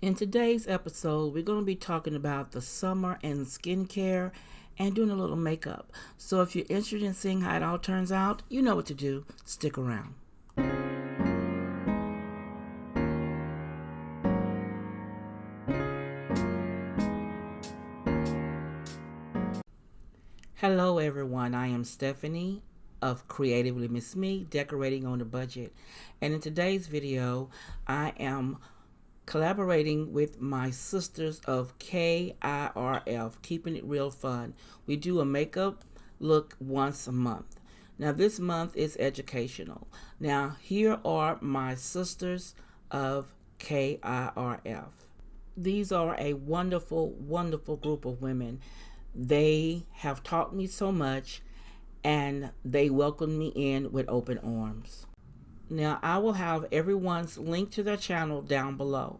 In today's episode, we're going to be talking about the summer and skincare and doing a little makeup. So if you're interested in seeing how it all turns out, you know what to do. Stick around. Hello everyone, I am Stephanie of CreativelyMsMe, decorating on a budget. And in today's video, I am collaborating with my sisters of KIRF, Keeping It Real Fun. We do a makeup look once a month. Now this month is educational. Now here are my sisters of KIRF. These are a wonderful, wonderful group of women. They have taught me so much and they welcomed me in with open arms. Now I will have everyone's link to their channel down below.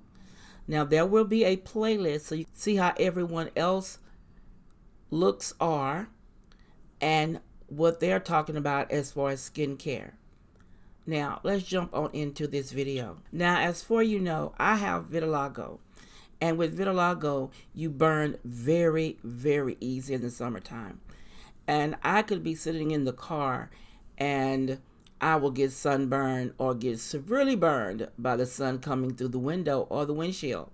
Now there will be a playlist so you can see how everyone else looks are and what they're talking about as far as skincare. Now let's jump on into this video. Now as for you know, I have vitiligo. And with vitiligo, you burn very, very easy in the summertime. And I could be sitting in the car and I will get sunburned or get severely burned by the sun coming through the window or the windshield.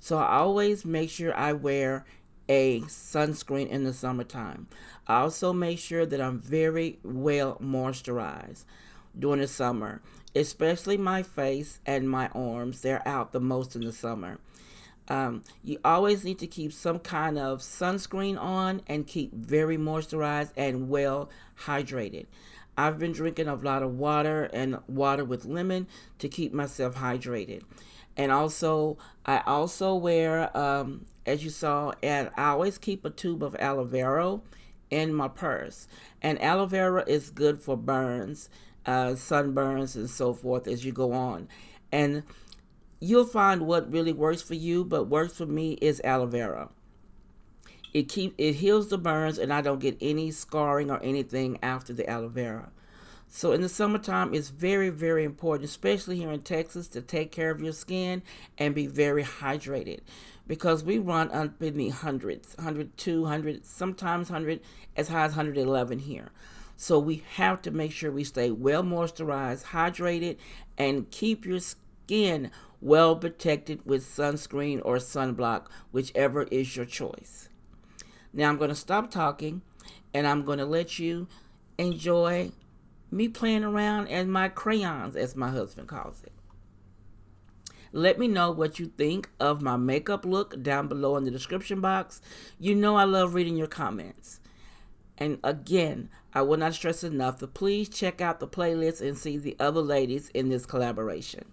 So I always make sure I wear a sunscreen in the summertime. I also make sure that I'm very well moisturized during the summer, especially my face and my arms. They're out the most in the summer. You always need to keep some kind of sunscreen on and keep very moisturized and well hydrated. I've been drinking a lot of water and water with lemon to keep myself hydrated. And also, I also wear, as you saw, and I always keep a tube of aloe vera in my purse. And aloe vera is good for burns, sunburns, and so forth as you go on. And you'll find what really works for you, but works for me is aloe vera. It heals the burns, and I don't get any scarring or anything after the aloe vera. So in the summertime, it's very, very important, especially here in Texas, to take care of your skin and be very hydrated, because we run up in the hundreds, 102, 100, sometimes 100, as high as 111 here. So we have to make sure we stay well moisturized, hydrated, and keep your skin well protected with sunscreen or sunblock, whichever is your choice. Now I'm going to stop talking and I'm going to let you enjoy me playing around and my crayons, as my husband calls it. Let me know what you think of my makeup look down below in the description box. You know I love reading your comments. And again, I will not stress enough to please check out the playlist and see the other ladies in this collaboration.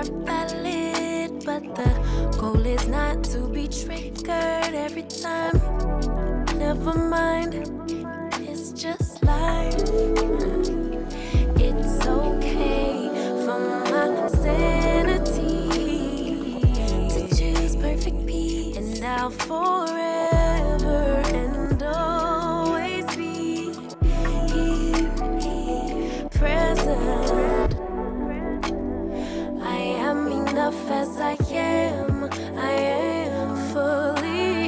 are valid, but the goal is not to be triggered every time. Never mind, it's just life. It's okay for my sanity to choose perfect peace, and I'll forever and always be here, present. I am enough as I am. I am fully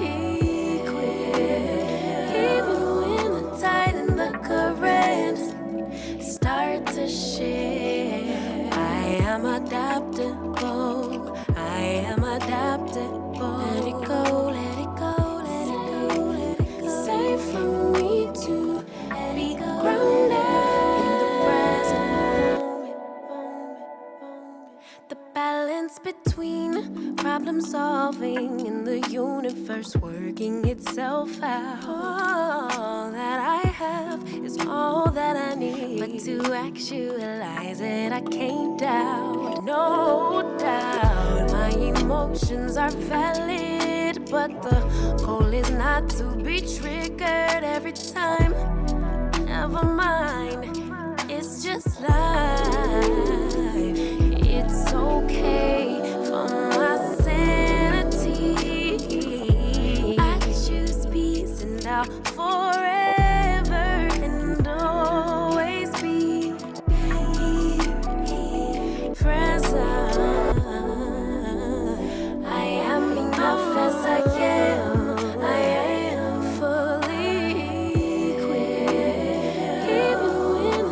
equipped. Even when the tide and the current start to shift, I am adaptable. I am adaptable. Let it go, let it go, let it go, let it go. It's safe for me to be grounded in the present moment. The balance between problem solving and the universe working itself out. All that I have is all that I need. But to actualize it, I can't doubt, no doubt. My emotions are valid, but the goal is not to be triggered every time. Never mind, it's just life. It's okay for my sanity. I choose peace, and I'll forever and always be here, present. I am enough as I am. I am fully equipped. Even when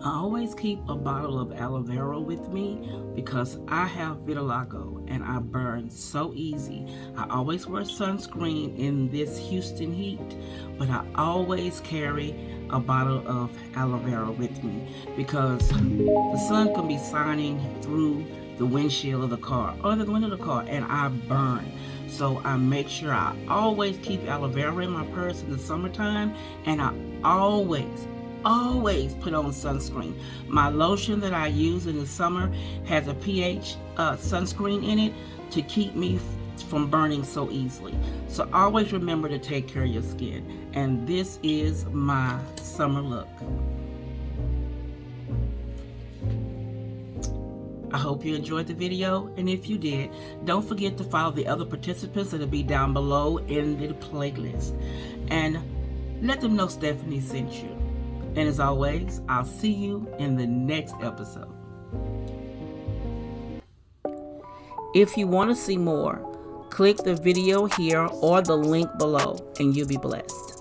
I always keep a bottle of aloe vera with me because I have vitiligo and I burn so easy. I always wear sunscreen in this Houston heat, but I always carry a bottle of aloe vera with me because the sun can be shining through the windshield of the car or the window of the car and I burn. So I make sure I always keep aloe vera in my purse in the summertime, and I always put on sunscreen. My lotion that I use in the summer has a pH sunscreen in it to keep me from burning so easily. So always remember to take care of your skin. And this is my summer look. I hope you enjoyed the video, and if you did, don't forget to follow the other participants that'll be down below in the playlist. And let them know Stephanie sent you. And as always, I'll see you in the next episode. If you want to see more, click the video here or the link below, and you'll be blessed.